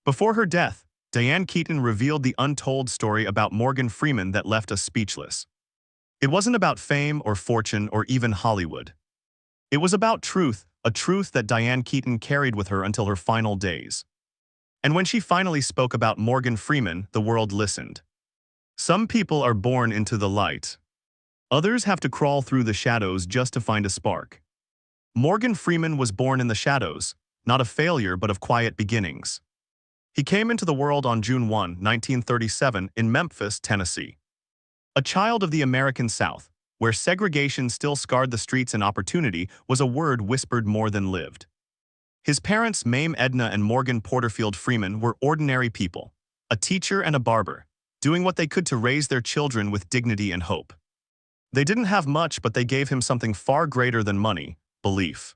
Before her death, Diane Keaton revealed the untold story about Morgan Freeman that left us speechless. It wasn't about fame or fortune or even Hollywood. It was about truth, a truth that Diane Keaton carried with her until her final days. And when she finally spoke about Morgan Freeman, the world listened. Some people are born into the light. Others have to crawl through the shadows just to find a spark. Morgan Freeman was born in the shadows, not of failure but of quiet beginnings. He came into the world on June 1, 1937, in Memphis, Tennessee. A child of the American South, where segregation still scarred the streets and opportunity was a word whispered more than lived. His parents, Mame Edna and Morgan Porterfield Freeman, were ordinary people, a teacher and a barber, doing what they could to raise their children with dignity and hope. They didn't have much, but they gave him something far greater than money: belief.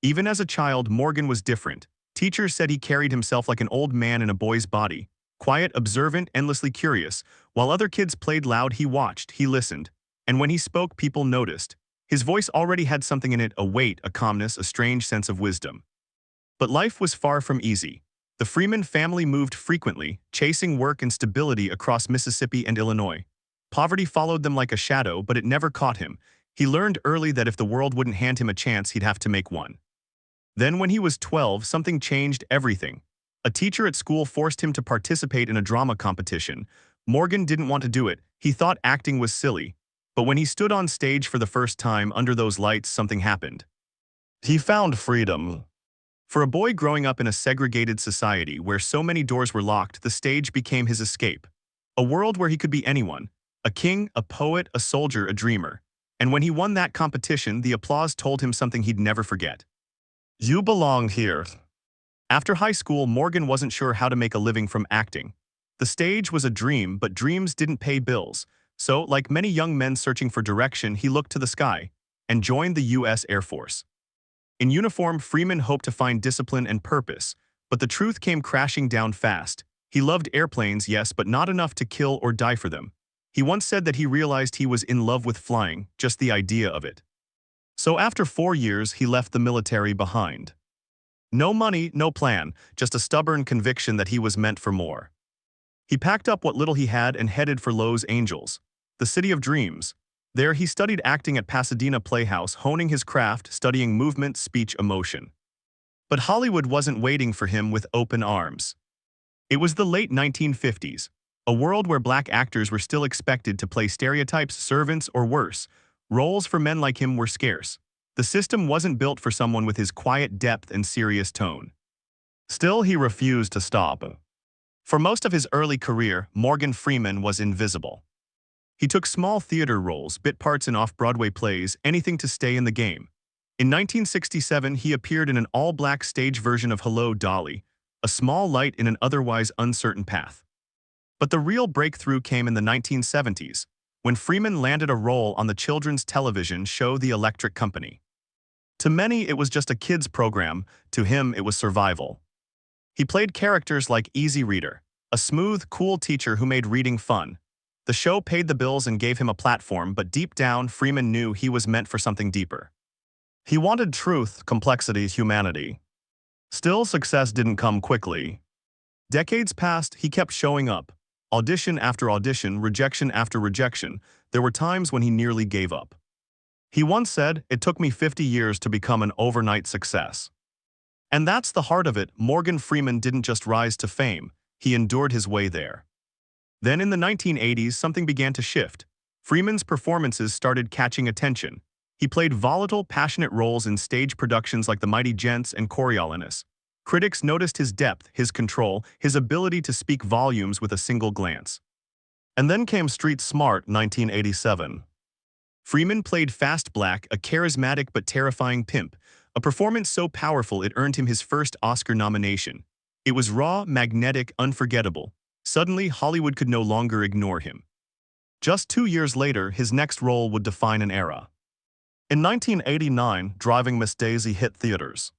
Even as a child, Morgan was different. Teachers said he carried himself like an old man in a boy's body, quiet, observant, endlessly curious. While other kids played loud, he watched, he listened. And when he spoke, people noticed. His voice already had something in it, a weight, a calmness, a strange sense of wisdom. But life was far from easy. The Freeman family moved frequently, chasing work and stability across Mississippi and Illinois. Poverty followed them like a shadow, but it never caught him. He learned early that if the world wouldn't hand him a chance, he'd have to make one. Then when he was 12, something changed everything. A teacher at school forced him to participate in a drama competition. Morgan didn't want to do it. He thought acting was silly. But when he stood on stage for the first time under those lights, something happened. He found freedom. For a boy growing up in a segregated society where so many doors were locked, the stage became his escape. A world where he could be anyone: a king, a poet, a soldier, a dreamer. And when he won that competition, the applause told him something he'd never forget. You belong here. After high school, Morgan wasn't sure how to make a living from acting. The stage was a dream, but dreams didn't pay bills. So, like many young men searching for direction, he looked to the sky and joined the U.S. Air Force. In uniform, Freeman hoped to find discipline and purpose, but the truth came crashing down fast. He loved airplanes, yes, but not enough to kill or die for them. He once said that he realized he was in love with flying, just the idea of it. So after 4 years, he left the military behind. No money, no plan, just a stubborn conviction that he was meant for more. He packed up what little he had and headed for Los Angeles, the city of dreams. There he studied acting at Pasadena Playhouse, honing his craft, studying movement, speech, emotion. But Hollywood wasn't waiting for him with open arms. It was the late 1950s, a world where black actors were still expected to play stereotypes, servants, or worse. Roles for men like him were scarce. The system wasn't built for someone with his quiet depth and serious tone. Still, he refused to stop. For most of his early career, Morgan Freeman was invisible. He took small theater roles, bit parts in off-Broadway plays, anything to stay in the game. In 1967, he appeared in an all-black stage version of Hello, Dolly, a small light in an otherwise uncertain path. But the real breakthrough came in the 1970s, when Freeman landed a role on the children's television show The Electric Company. To many, it was just a kids' program. To him, it was survival. He played characters like Easy Reader, a smooth, cool teacher who made reading fun. The show paid the bills and gave him a platform, but deep down, Freeman knew he was meant for something deeper. He wanted truth, complexity, humanity. Still, success didn't come quickly. Decades passed, he kept showing up. Audition after audition, rejection after rejection. There were times when he nearly gave up. He once said, "It took me 50 years to become an overnight success." And that's the heart of it. Morgan Freeman didn't just rise to fame, he endured his way there. Then in the 1980s, something began to shift. Freeman's performances started catching attention. He played volatile, passionate roles in stage productions like The Mighty Gents and Coriolanus. Critics noticed his depth, his control, his ability to speak volumes with a single glance. And then came Street Smart, 1987. Freeman played Fast Black, a charismatic but terrifying pimp, a performance so powerful it earned him his first Oscar nomination. It was raw, magnetic, unforgettable. Suddenly, Hollywood could no longer ignore him. Just 2 years later, his next role would define an era. In 1989, Driving Miss Daisy hit theaters.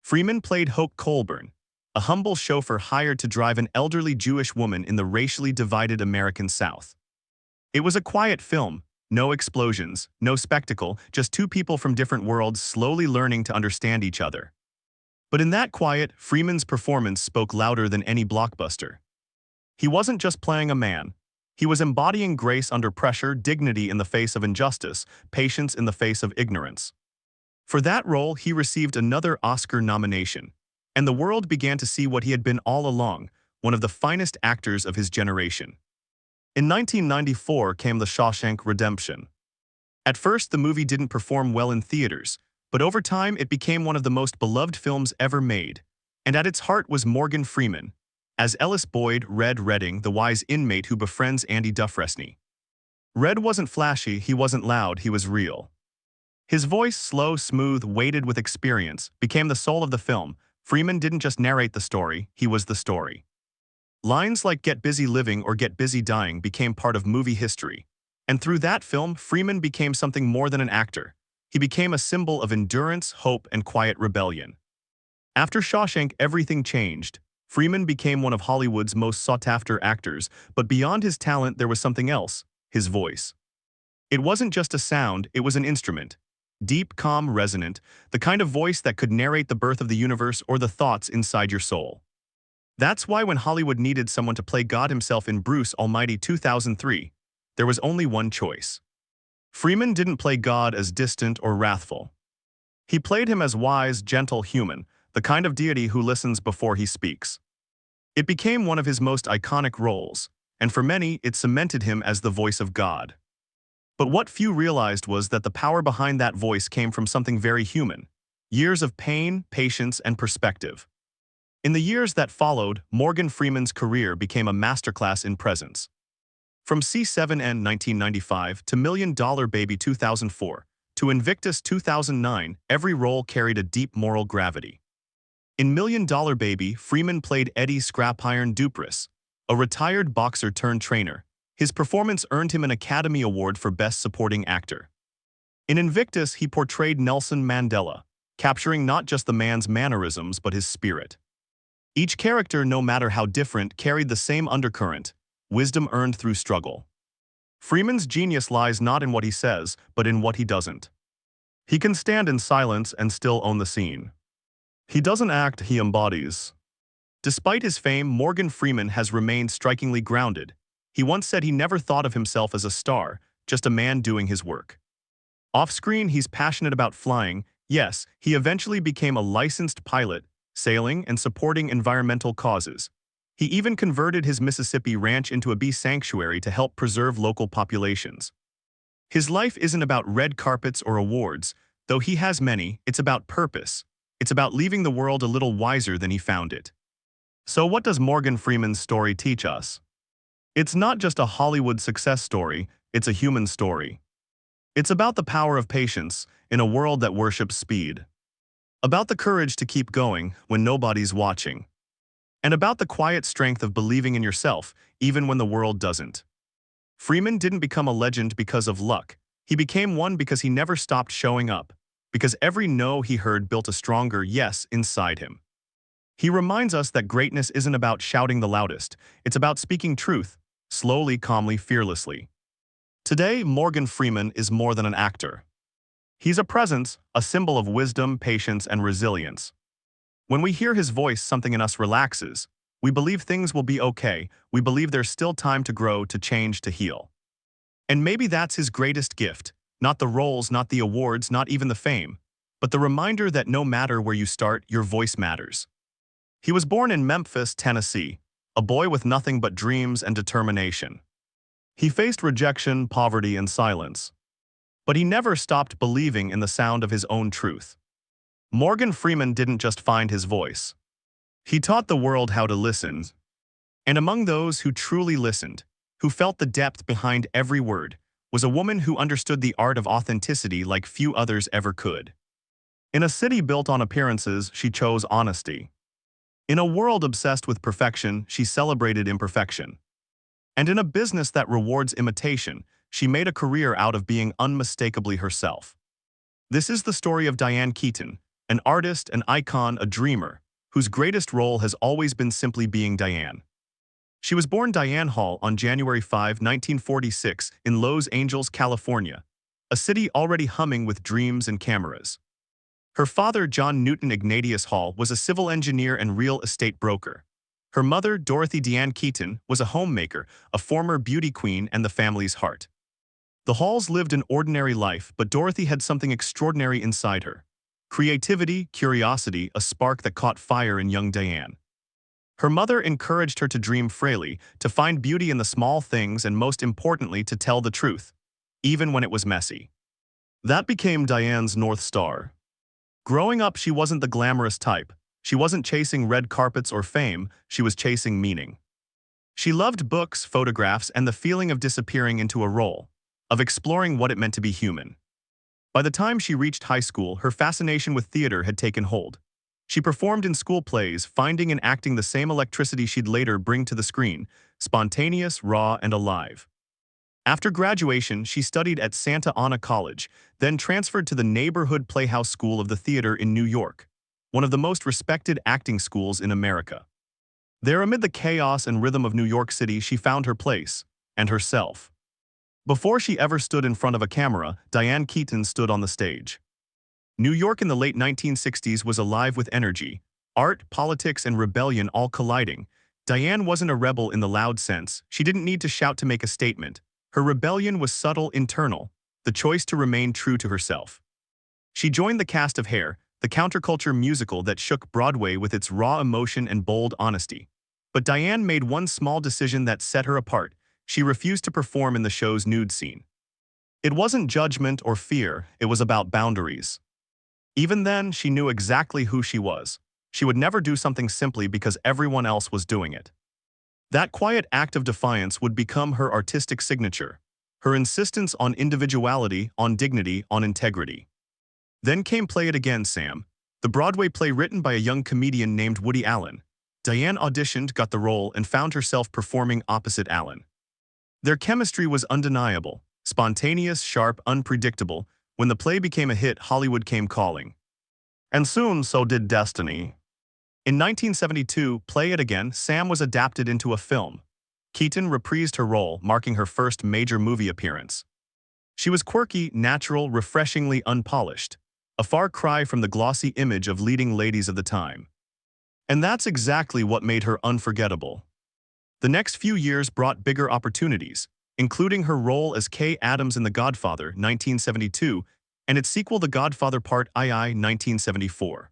Freeman played Hoke Colburn, a humble chauffeur hired to drive an elderly Jewish woman in the racially divided American South. It was a quiet film, no explosions, no spectacle, just two people from different worlds slowly learning to understand each other. But in that quiet, Freeman's performance spoke louder than any blockbuster. He wasn't just playing a man. He was embodying grace under pressure, dignity in the face of injustice, patience in the face of ignorance. For that role, he received another Oscar nomination, and the world began to see what he had been all along, one of the finest actors of his generation. In 1994 came The Shawshank Redemption. At first, the movie didn't perform well in theaters, but over time it became one of the most beloved films ever made, and at its heart was Morgan Freeman, as Ellis Boyd, Red Redding, the wise inmate who befriends Andy Dufresne. Red wasn't flashy, he wasn't loud, he was real. His voice, slow, smooth, weighted with experience, became the soul of the film. Freeman didn't just narrate the story, he was the story. Lines like "get busy living" or "get busy dying" became part of movie history. And through that film, Freeman became something more than an actor. He became a symbol of endurance, hope, and quiet rebellion. After Shawshank, everything changed. Freeman became one of Hollywood's most sought-after actors, but beyond his talent there was something else: his voice. It wasn't just a sound, it was an instrument. Deep, calm, resonant, the kind of voice that could narrate the birth of the universe or the thoughts inside your soul. That's why when Hollywood needed someone to play God himself in Bruce Almighty 2003, there was only one choice. Freeman didn't play God as distant or wrathful. He played him as wise, gentle human, the kind of deity who listens before he speaks. It became one of his most iconic roles, and for many, it cemented him as the voice of God. But what few realized was that the power behind that voice came from something very human: years of pain, patience, and perspective. In the years that followed, Morgan Freeman's career became a masterclass in presence. From C7N 1995 to Million Dollar Baby 2004 to Invictus 2009, every role carried a deep moral gravity. In Million Dollar Baby, Freeman played Eddie "Scrap Iron" Dupress, a retired boxer turned trainer. His performance earned him an Academy Award for Best Supporting Actor. In Invictus, he portrayed Nelson Mandela, capturing not just the man's mannerisms but his spirit. Each character, no matter how different, carried the same undercurrent: wisdom earned through struggle. Freeman's genius lies not in what he says, but in what he doesn't. He can stand in silence and still own the scene. He doesn't act, he embodies. Despite his fame, Morgan Freeman has remained strikingly grounded. He once said he never thought of himself as a star, just a man doing his work. Off-screen, he's passionate about flying. Yes, he eventually became a licensed pilot, sailing and supporting environmental causes. He even converted his Mississippi ranch into a bee sanctuary to help preserve local populations. His life isn't about red carpets or awards, though he has many. It's about purpose. It's about leaving the world a little wiser than he found it. So what does Morgan Freeman's story teach us? It's not just a Hollywood success story, it's a human story. It's about the power of patience in a world that worships speed. About the courage to keep going when nobody's watching. And about the quiet strength of believing in yourself even when the world doesn't. Freeman didn't become a legend because of luck. He became one because he never stopped showing up, because every no he heard built a stronger yes inside him. He reminds us that greatness isn't about shouting the loudest, it's about speaking truth, slowly, calmly, fearlessly. Today, Morgan Freeman is more than an actor. He's a presence, a symbol of wisdom, patience, and resilience. When we hear his voice, something in us relaxes. We believe things will be okay. We believe there's still time to grow, to change, to heal. And maybe that's his greatest gift. Not the roles, not the awards, not even the fame, but the reminder that no matter where you start, your voice matters. He was born in Memphis, Tennessee, a boy with nothing but dreams and determination. He faced rejection, poverty, and silence. But he never stopped believing in the sound of his own truth. Morgan Freeman didn't just find his voice. He taught the world how to listen. And among those who truly listened, who felt the depth behind every word, was a woman who understood the art of authenticity like few others ever could. In a city built on appearances, she chose honesty. In a world obsessed with perfection, she celebrated imperfection. And in a business that rewards imitation, she made a career out of being unmistakably herself. This is the story of Diane Keaton, an artist, an icon, a dreamer, whose greatest role has always been simply being Diane. She was born Diane Hall on January 5, 1946, in Los Angeles, California, a city already humming with dreams and cameras. Her father, John Newton Ignatius Hall, was a civil engineer and real estate broker. Her mother, Dorothy Diane Keaton, was a homemaker, a former beauty queen and the family's heart. The Halls lived an ordinary life, but Dorothy had something extraordinary inside her. Creativity, curiosity, a spark that caught fire in young Diane. Her mother encouraged her to dream freely, to find beauty in the small things and most importantly to tell the truth, even when it was messy. That became Diane's North Star. Growing up, she wasn't the glamorous type. She wasn't chasing red carpets or fame, she was chasing meaning. She loved books, photographs, and the feeling of disappearing into a role, of exploring what it meant to be human. By the time she reached high school, her fascination with theater had taken hold. She performed in school plays, finding and acting the same electricity she'd later bring to the screen, spontaneous, raw, and alive. After graduation, she studied at Santa Ana College, then transferred to the neighborhood Playhouse School of the Theater in New York, one of the most respected acting schools in America. There, amid the chaos and rhythm of New York City, she found her place, and herself. Before she ever stood in front of a camera, Diane Keaton stood on the stage. New York in the late 1960s was alive with energy, art, politics, and rebellion all colliding. Diane wasn't a rebel in the loud sense. She didn't need to shout to make a statement. Her rebellion was subtle, internal, the choice to remain true to herself. She joined the cast of Hair, the counterculture musical that shook Broadway with its raw emotion and bold honesty. But Diane made one small decision that set her apart. She refused to perform in the show's nude scene. It wasn't judgment or fear, it was about boundaries. Even then, she knew exactly who she was. She would never do something simply because everyone else was doing it. That quiet act of defiance would become her artistic signature, her insistence on individuality, on dignity, on integrity. Then came Play It Again, Sam, the Broadway play written by a young comedian named Woody Allen. Diane auditioned, got the role, and found herself performing opposite Allen. Their chemistry was undeniable, spontaneous, sharp, unpredictable. When the play became a hit, Hollywood came calling. And soon, so did destiny. In 1972, Play It Again, Sam was adapted into a film. Keaton reprised her role, marking her first major movie appearance. She was quirky, natural, refreshingly unpolished, a far cry from the glossy image of leading ladies of the time. And that's exactly what made her unforgettable. The next few years brought bigger opportunities, including her role as Kay Adams in The Godfather, 1972, and its sequel The Godfather Part II, 1974.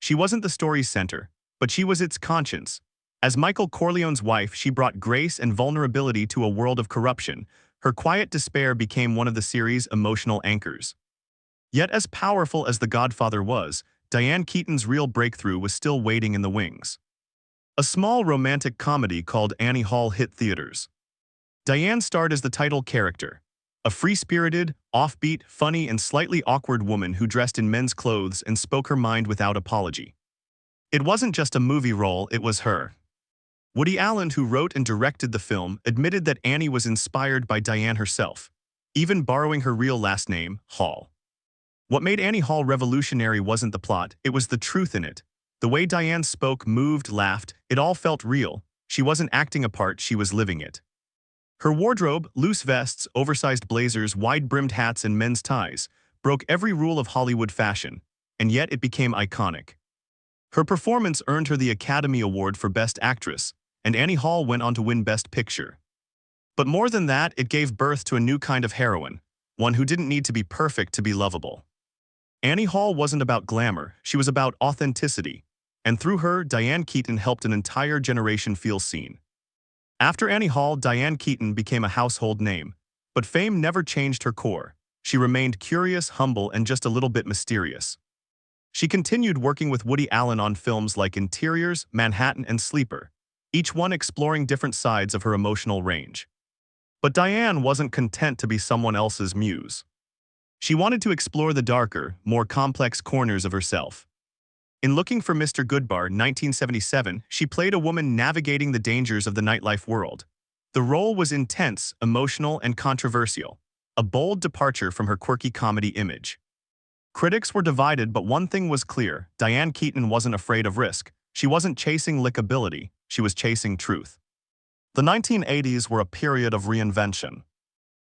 She wasn't the story's center, but she was its conscience. As Michael Corleone's wife, she brought grace and vulnerability to a world of corruption. Her quiet despair became one of the series' emotional anchors. Yet as powerful as The Godfather was, Diane Keaton's real breakthrough was still waiting in the wings. A small romantic comedy called Annie Hall hit theaters. Diane starred as the title character, a free-spirited, offbeat, funny, and slightly awkward woman who dressed in men's clothes and spoke her mind without apology. It wasn't just a movie role, it was her. Woody Allen, who wrote and directed the film, admitted that Annie was inspired by Diane herself, even borrowing her real last name, Hall. What made Annie Hall revolutionary wasn't the plot, it was the truth in it. The way Diane spoke, moved, laughed, it all felt real. She wasn't acting a part, she was living it. Her wardrobe, loose vests, oversized blazers, wide-brimmed hats, and men's ties, broke every rule of Hollywood fashion, and yet it became iconic. Her performance earned her the Academy Award for Best Actress, and Annie Hall went on to win Best Picture. But more than that, it gave birth to a new kind of heroine, one who didn't need to be perfect to be lovable. Annie Hall wasn't about glamour, she was about authenticity, and through her, Diane Keaton helped an entire generation feel seen. After Annie Hall, Diane Keaton became a household name, but fame never changed her core. She remained curious, humble, and just a little bit mysterious. She continued working with Woody Allen on films like Interiors, Manhattan, and Sleeper, each one exploring different sides of her emotional range. But Diane wasn't content to be someone else's muse. She wanted to explore the darker, more complex corners of herself. In Looking for Mr. Goodbar, 1977, she played a woman navigating the dangers of the nightlife world. The role was intense, emotional, and controversial, a bold departure from her quirky comedy image. Critics were divided, but one thing was clear: Diane Keaton wasn't afraid of risk. She wasn't chasing likability, she was chasing truth. The 1980s were a period of reinvention.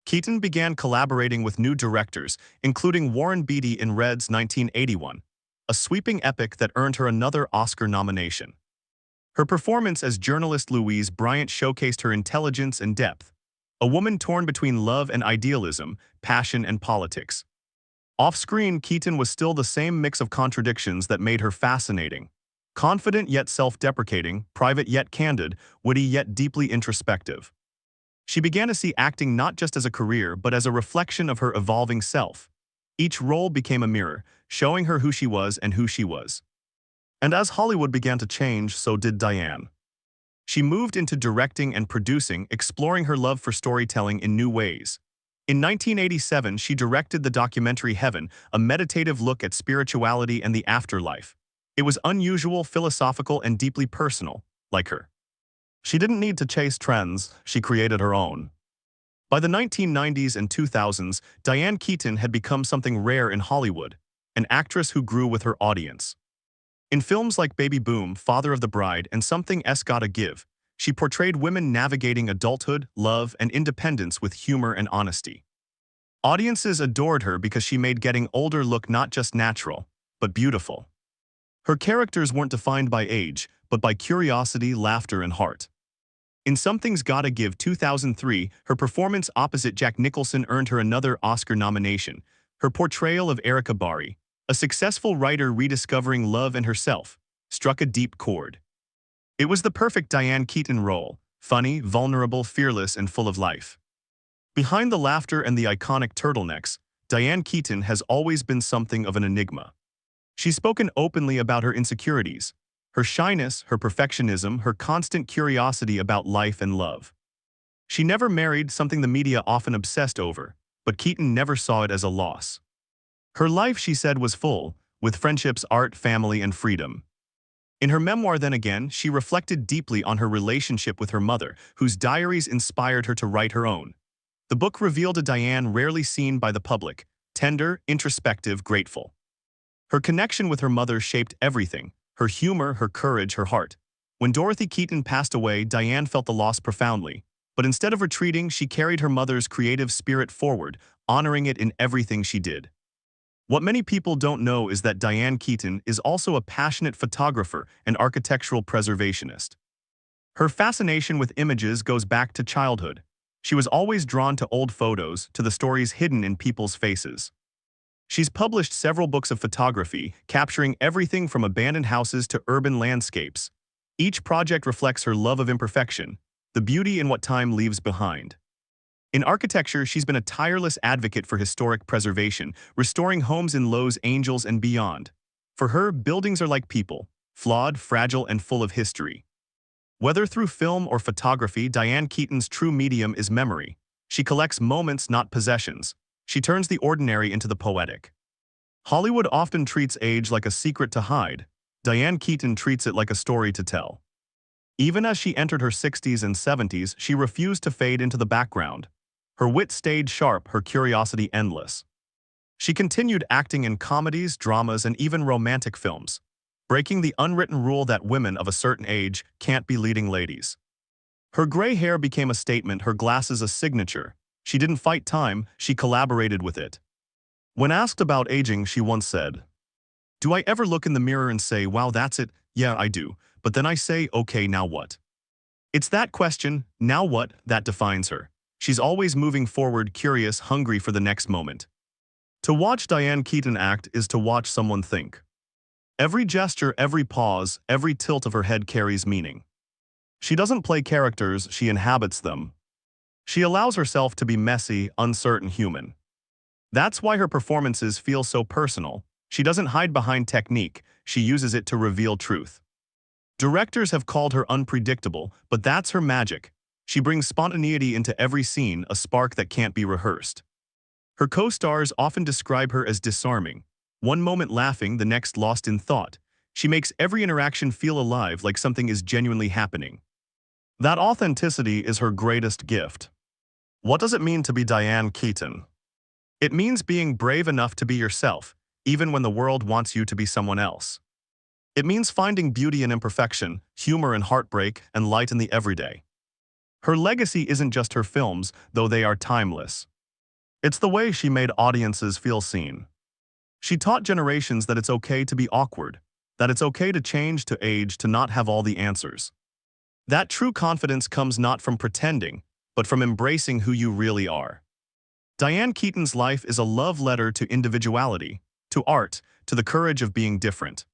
Keaton began collaborating with new directors, including Warren Beatty in Red's 1981, a sweeping epic that earned her another Oscar nomination. Her performance as journalist Louise Bryant showcased her intelligence and depth, a woman torn between love and idealism, passion and politics. Off-screen, Keaton was still the same mix of contradictions that made her fascinating. Confident yet self-deprecating, private yet candid, witty yet deeply introspective. She began to see acting not just as a career but as a reflection of her evolving self. Each role became a mirror, showing her who she was and who she was. And as Hollywood began to change, so did Diane. She moved into directing and producing, exploring her love for storytelling in new ways. In 1987, she directed the documentary Heaven, a meditative look at spirituality and the afterlife. It was unusual, philosophical, and deeply personal, like her. She didn't need to chase trends, she created her own. By the 1990s and 2000s, Diane Keaton had become something rare in Hollywood, an actress who grew with her audience. In films like Baby Boom, Father of the Bride, and Something's Gotta Give, she portrayed women navigating adulthood, love, and independence with humor and honesty. Audiences adored her because she made getting older look not just natural, but beautiful. Her characters weren't defined by age, but by curiosity, laughter, and heart. In Something's Gotta Give 2003, her performance opposite Jack Nicholson earned her another Oscar nomination. Her portrayal of Erica Barry, a successful writer rediscovering love and herself, struck a deep chord. It was the perfect Diane Keaton role, funny, vulnerable, fearless, and full of life. Behind the laughter and the iconic turtlenecks, Diane Keaton has always been something of an enigma. She's spoken openly about her insecurities, her shyness, her perfectionism, her constant curiosity about life and love. She never married, something the media often obsessed over, but Keaton never saw it as a loss. Her life, she said, was full, with friendships, art, family, and freedom. In her memoir, Then Again, she reflected deeply on her relationship with her mother, whose diaries inspired her to write her own. The book revealed a Diane rarely seen by the public, tender, introspective, grateful. Her connection with her mother shaped everything, her humor, her courage, her heart. When Dorothy Keaton passed away, Diane felt the loss profoundly. But instead of retreating, she carried her mother's creative spirit forward, honoring it in everything she did. What many people don't know is that Diane Keaton is also a passionate photographer and architectural preservationist. Her fascination with images goes back to childhood. She was always drawn to old photos, to the stories hidden in people's faces. She's published several books of photography, capturing everything from abandoned houses to urban landscapes. Each project reflects her love of imperfection, the beauty in what time leaves behind. In architecture, she's been a tireless advocate for historic preservation, restoring homes in Los Angeles and beyond. For her, buildings are like people, flawed, fragile, and full of history. Whether through film or photography, Diane Keaton's true medium is memory. She collects moments, not possessions. She turns the ordinary into the poetic. Hollywood often treats age like a secret to hide. Diane Keaton treats it like a story to tell. Even as she entered her 60s and 70s, she refused to fade into the background. Her wit stayed sharp, her curiosity endless. She continued acting in comedies, dramas, and even romantic films, breaking the unwritten rule that women of a certain age can't be leading ladies. Her gray hair became a statement, her glasses a signature. She didn't fight time, she collaborated with it. When asked about aging, she once said, "Do I ever look in the mirror and say, wow, that's it? Yeah, I do. But then I say, okay, now what?" It's that question, now what, that defines her. She's always moving forward, curious, hungry for the next moment. To watch Diane Keaton act is to watch someone think. Every gesture, every pause, every tilt of her head carries meaning. She doesn't play characters, she inhabits them. She allows herself to be messy, uncertain, human. That's why her performances feel so personal. She doesn't hide behind technique, she uses it to reveal truth. Directors have called her unpredictable, but that's her magic. She brings spontaneity into every scene, a spark that can't be rehearsed. Her co-stars often describe her as disarming. One moment laughing, the next lost in thought. She makes every interaction feel alive, like something is genuinely happening. That authenticity is her greatest gift. What does it mean to be Diane Keaton? It means being brave enough to be yourself, even when the world wants you to be someone else. It means finding beauty in imperfection, humor in heartbreak, and light in the everyday. Her legacy isn't just her films, though they are timeless. It's the way she made audiences feel seen. She taught generations that it's okay to be awkward, that it's okay to change, to age, to not have all the answers. That true confidence comes not from pretending, but from embracing who you really are. Diane Keaton's life is a love letter to individuality, to art, to the courage of being different.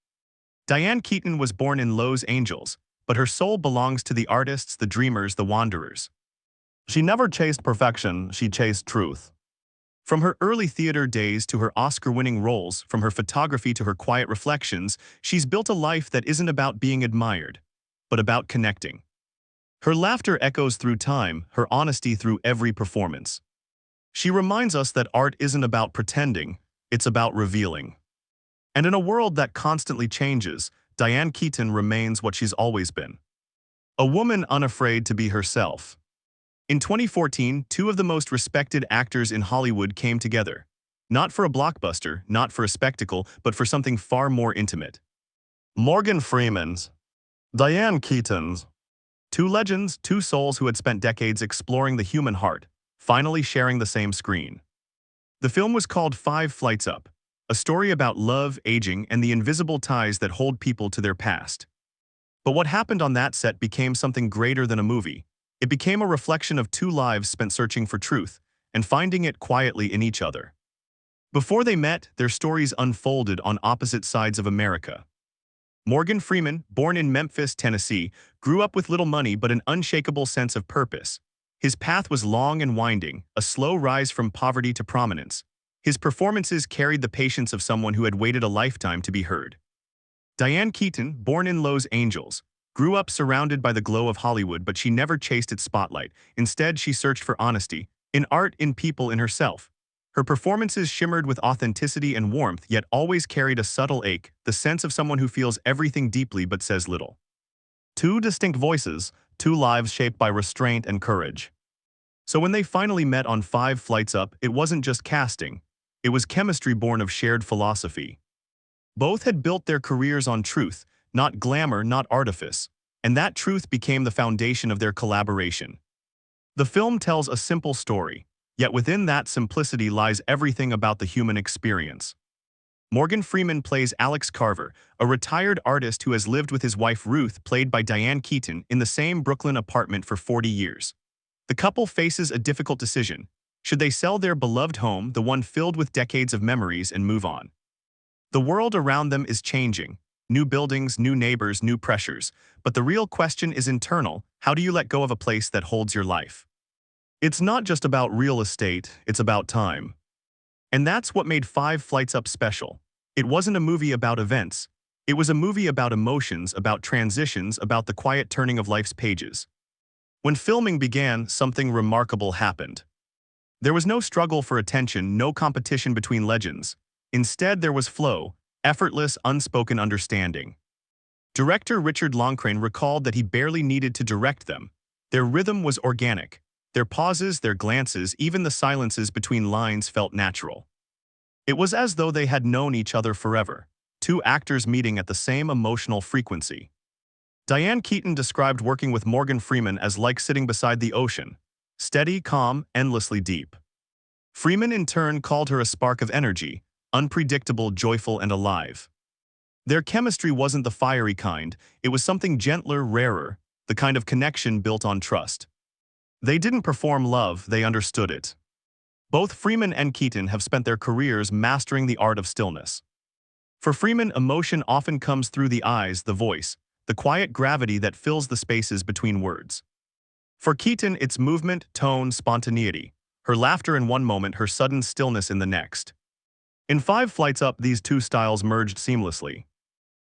Diane Keaton was born in Los Angeles, but her soul belongs to the artists, the dreamers, the wanderers. She never chased perfection, she chased truth. From her early theater days to her Oscar-winning roles, from her photography to her quiet reflections, she's built a life that isn't about being admired, but about connecting. Her laughter echoes through time, her honesty through every performance. She reminds us that art isn't about pretending, it's about revealing. And in a world that constantly changes, Diane Keaton remains what she's always been. A woman unafraid to be herself. In 2014, two of the most respected actors in Hollywood came together. Not for a blockbuster, not for a spectacle, but for something far more intimate. Morgan Freeman's, Diane Keaton's. Two legends, two souls who had spent decades exploring the human heart, finally sharing the same screen. The film was called 5 Flights Up, a story about love, aging, and the invisible ties that hold people to their past. But what happened on that set became something greater than a movie. It became a reflection of two lives spent searching for truth and finding it quietly in each other. Before they met, their stories unfolded on opposite sides of America. Morgan Freeman, born in Memphis, Tennessee, grew up with little money but an unshakable sense of purpose. His path was long and winding, a slow rise from poverty to prominence. His performances carried the patience of someone who had waited a lifetime to be heard. Diane Keaton, born in Los Angeles, grew up surrounded by the glow of Hollywood, but she never chased its spotlight. Instead, she searched for honesty, in art, in people, in herself. Her performances shimmered with authenticity and warmth, yet always carried a subtle ache, the sense of someone who feels everything deeply but says little. Two distinct voices, two lives shaped by restraint and courage. So when they finally met on 5 Flights Up, it wasn't just casting. It was chemistry born of shared philosophy. Both had built their careers on truth, not glamour, not artifice, and that truth became the foundation of their collaboration. The film tells a simple story, yet within that simplicity lies everything about the human experience. Morgan Freeman plays Alex Carver, a retired artist who has lived with his wife Ruth, played by Diane Keaton, in the same Brooklyn apartment for 40 years. The couple faces a difficult decision. Should they sell their beloved home, the one filled with decades of memories, and move on? The world around them is changing. New buildings, new neighbors, new pressures. But the real question is internal. How do you let go of a place that holds your life? It's not just about real estate, it's about time. And that's what made 5 Flights Up special. It wasn't a movie about events. It was a movie about emotions, about transitions, about the quiet turning of life's pages. When filming began, something remarkable happened. There was no struggle for attention, no competition between legends. Instead, there was flow, effortless, unspoken understanding. Director Richard Loncraine recalled that he barely needed to direct them. Their rhythm was organic. Their pauses, their glances, even the silences between lines felt natural. It was as though they had known each other forever, two actors meeting at the same emotional frequency. Diane Keaton described working with Morgan Freeman as like sitting beside the ocean, steady, calm, endlessly deep. Freeman in turn called her a spark of energy, unpredictable, joyful, and alive. Their chemistry wasn't the fiery kind, it was something gentler, rarer, the kind of connection built on trust. They didn't perform love, they understood it. Both Freeman and Keaton have spent their careers mastering the art of stillness. For Freeman, emotion often comes through the eyes, the voice, the quiet gravity that fills the spaces between words. For Keaton, it's movement, tone, spontaneity, her laughter in one moment, her sudden stillness in the next. In 5 Flights Up, these two styles merged seamlessly.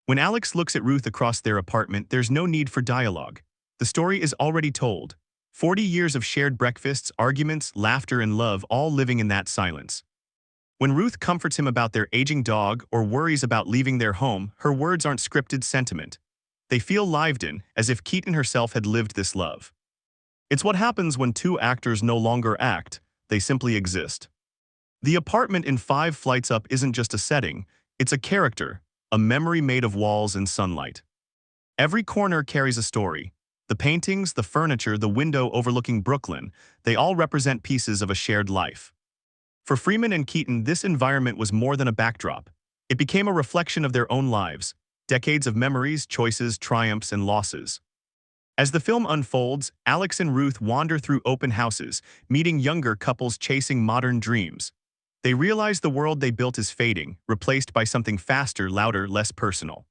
When Alex looks at Ruth across their apartment, there's no need for dialogue. The story is already told. 40 years of shared breakfasts, arguments, laughter, and love, all living in that silence. When Ruth comforts him about their aging dog or worries about leaving their home, her words aren't scripted sentiment. They feel lived in, as if Keaton herself had lived this love. It's what happens when two actors no longer act, they simply exist. The apartment in 5 Flights Up isn't just a setting, it's a character, a memory made of walls and sunlight. Every corner carries a story. The paintings, the furniture, the window overlooking Brooklyn, they all represent pieces of a shared life. For Freeman and Keaton, this environment was more than a backdrop. It became a reflection of their own lives, decades of memories, choices, triumphs, and losses. As the film unfolds, Alex and Ruth wander through open houses, meeting younger couples chasing modern dreams. They realize the world they built is fading, replaced by something faster, louder, less personal.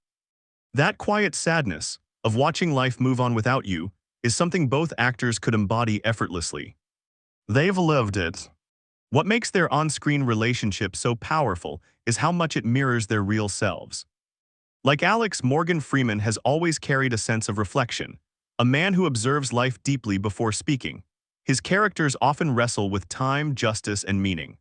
That quiet sadness, of watching life move on without you, is something both actors could embody effortlessly. They've lived it. What makes their on-screen relationship so powerful is how much it mirrors their real selves. Like Alex, Morgan Freeman has always carried a sense of reflection, a man who observes life deeply before speaking. His characters often wrestle with time, justice, and meaning.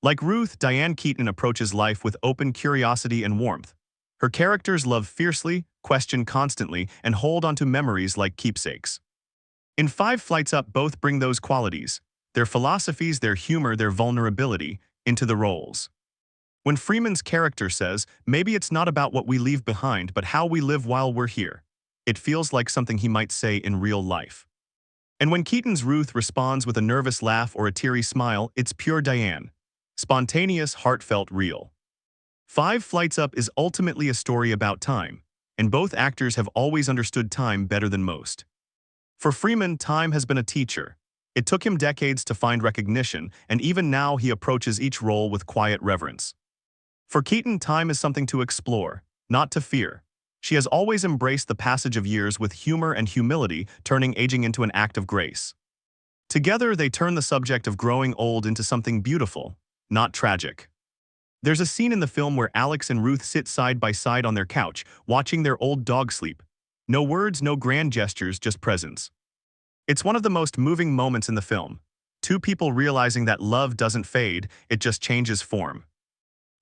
Like Ruth, Diane Keaton approaches life with open curiosity and warmth. Her characters love fiercely, question constantly, and hold onto memories like keepsakes. In Five Flights Up, both bring those qualities, their philosophies, their humor, their vulnerability, into the roles. When Freeman's character says, "Maybe it's not about what we leave behind, but how we live while we're here," it feels like something he might say in real life. And when Keaton's Ruth responds with a nervous laugh or a teary smile, it's pure Diane. Spontaneous, heartfelt, real. Five Flights Up is ultimately a story about time, and both actors have always understood time better than most. For Freeman, time has been a teacher. It took him decades to find recognition, and even now he approaches each role with quiet reverence. For Keaton, time is something to explore, not to fear. She has always embraced the passage of years with humor and humility, turning aging into an act of grace. Together, they turn the subject of growing old into something beautiful, not tragic. There's a scene in the film where Alex and Ruth sit side by side on their couch, watching their old dog sleep. No words, no grand gestures, just presence. It's one of the most moving moments in the film. Two people realizing that love doesn't fade, it just changes form.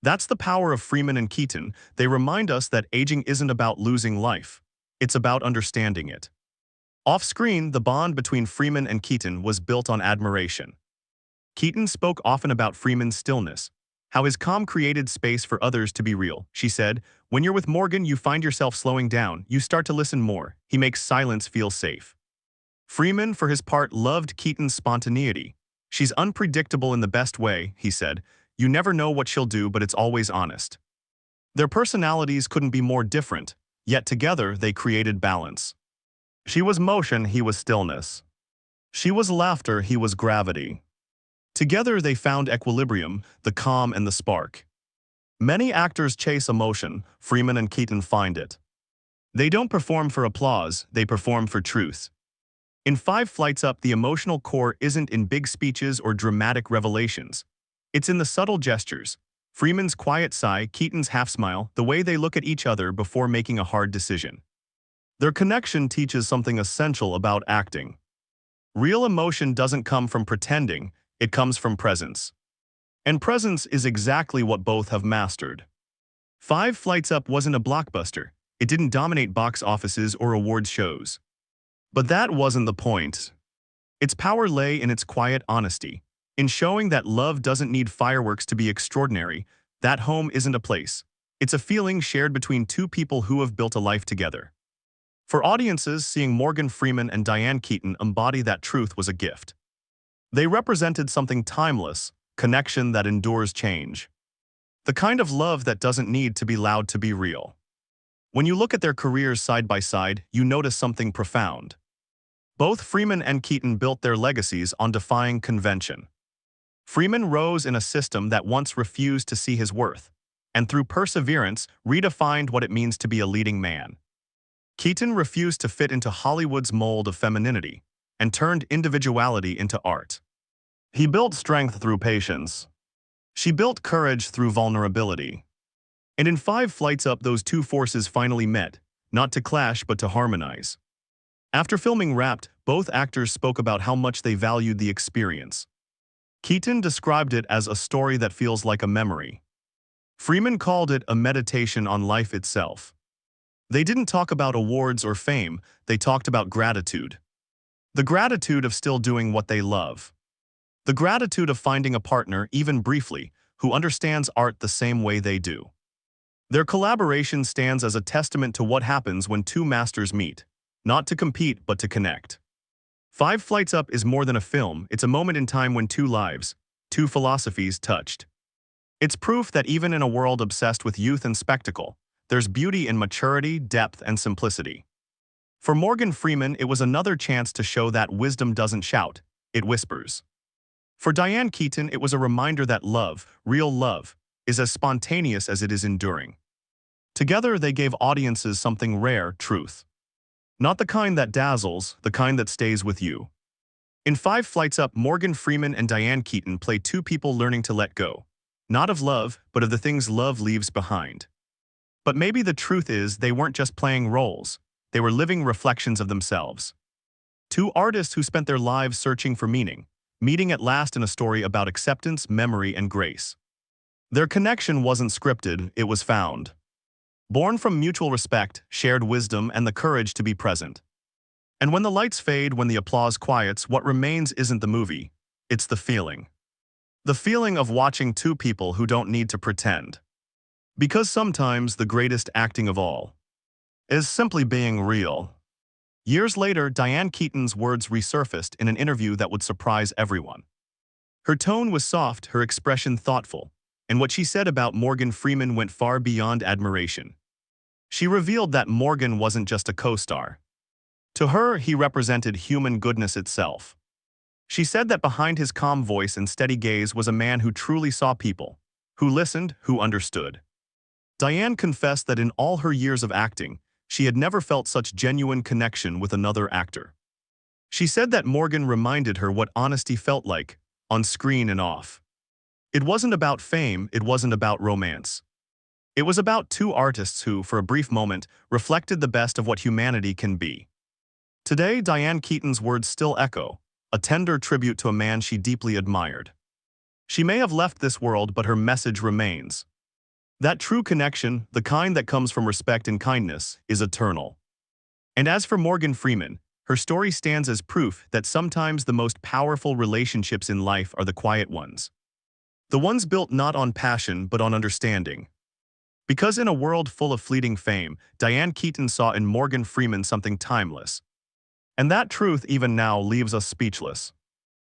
That's the power of Freeman and Keaton. They remind us that aging isn't about losing life. It's about understanding it. Off-screen, the bond between Freeman and Keaton was built on admiration. Keaton spoke often about Freeman's stillness, how his calm created space for others to be real. She said, "When you're with Morgan, you find yourself slowing down. You start to listen more. He makes silence feel safe." Freeman, for his part, loved Keaton's spontaneity. "She's unpredictable in the best way," he said. "You never know what she'll do, but it's always honest." Their personalities couldn't be more different, yet together they created balance. She was motion, he was stillness. She was laughter, he was gravity. Together they found equilibrium, the calm and the spark. Many actors chase emotion, Freeman and Keaton find it. They don't perform for applause, they perform for truth. In Five Flights Up, the emotional core isn't in big speeches or dramatic revelations. It's in the subtle gestures. Freeman's quiet sigh, Keaton's half-smile, the way they look at each other before making a hard decision. Their connection teaches something essential about acting. Real emotion doesn't come from pretending, it comes from presence. And presence is exactly what both have mastered. Five Flights Up wasn't a blockbuster. It didn't dominate box offices or awards shows. But that wasn't the point. Its power lay in its quiet honesty, in showing that love doesn't need fireworks to be extraordinary, that home isn't a place. It's a feeling shared between two people who have built a life together. For audiences, seeing Morgan Freeman and Diane Keaton embody that truth was a gift. They represented something timeless, connection that endures change. The kind of love that doesn't need to be loud to be real. When you look at their careers side by side, you notice something profound. Both Freeman and Keaton built their legacies on defying convention. Freeman rose in a system that once refused to see his worth, and through perseverance, redefined what it means to be a leading man. Keaton refused to fit into Hollywood's mold of femininity, and turned individuality into art. He built strength through patience. She built courage through vulnerability. And in Five Flights Up, those two forces finally met, not to clash but to harmonize. After filming wrapped, both actors spoke about how much they valued the experience. Keaton described it as a story that feels like a memory. Freeman called it a meditation on life itself. They didn't talk about awards or fame, they talked about gratitude. The gratitude of still doing what they love. The gratitude of finding a partner, even briefly, who understands art the same way they do. Their collaboration stands as a testament to what happens when two masters meet, not to compete but to connect. Five Flights Up is more than a film, it's a moment in time when two lives, two philosophies touched. It's proof that even in a world obsessed with youth and spectacle, there's beauty in maturity, depth, and simplicity. For Morgan Freeman, it was another chance to show that wisdom doesn't shout, it whispers. For Diane Keaton, it was a reminder that love, real love, is as spontaneous as it is enduring. Together, they gave audiences something rare: truth. Not the kind that dazzles, the kind that stays with you. In Five Flights Up, Morgan Freeman and Diane Keaton play two people learning to let go. Not of love, but of the things love leaves behind. But maybe the truth is they weren't just playing roles, they were living reflections of themselves. Two artists who spent their lives searching for meaning, meeting at last in a story about acceptance, memory, and grace. Their connection wasn't scripted, it was found. Born from mutual respect, shared wisdom, and the courage to be present. And when the lights fade, when the applause quiets, what remains isn't the movie, it's the feeling. The feeling of watching two people who don't need to pretend. Because sometimes the greatest acting of all is simply being real. Years later, Diane Keaton's words resurfaced in an interview that would surprise everyone. Her tone was soft, her expression thoughtful, and what she said about Morgan Freeman went far beyond admiration. She revealed that Morgan wasn't just a co-star. To her, he represented human goodness itself. She said that behind his calm voice and steady gaze was a man who truly saw people, who listened, who understood. Diane confessed that in all her years of acting, she had never felt such genuine connection with another actor. She said that Morgan reminded her what honesty felt like, on screen and off. It wasn't about fame, it wasn't about romance. It was about two artists who, for a brief moment, reflected the best of what humanity can be. Today, Diane Keaton's words still echo, a tender tribute to a man she deeply admired. She may have left this world, but her message remains. That true connection, the kind that comes from respect and kindness, is eternal. And as for Morgan Freeman, her story stands as proof that sometimes the most powerful relationships in life are the quiet ones. The ones built not on passion but on understanding. Because in a world full of fleeting fame, Diane Keaton saw in Morgan Freeman something timeless. And that truth even now leaves us speechless.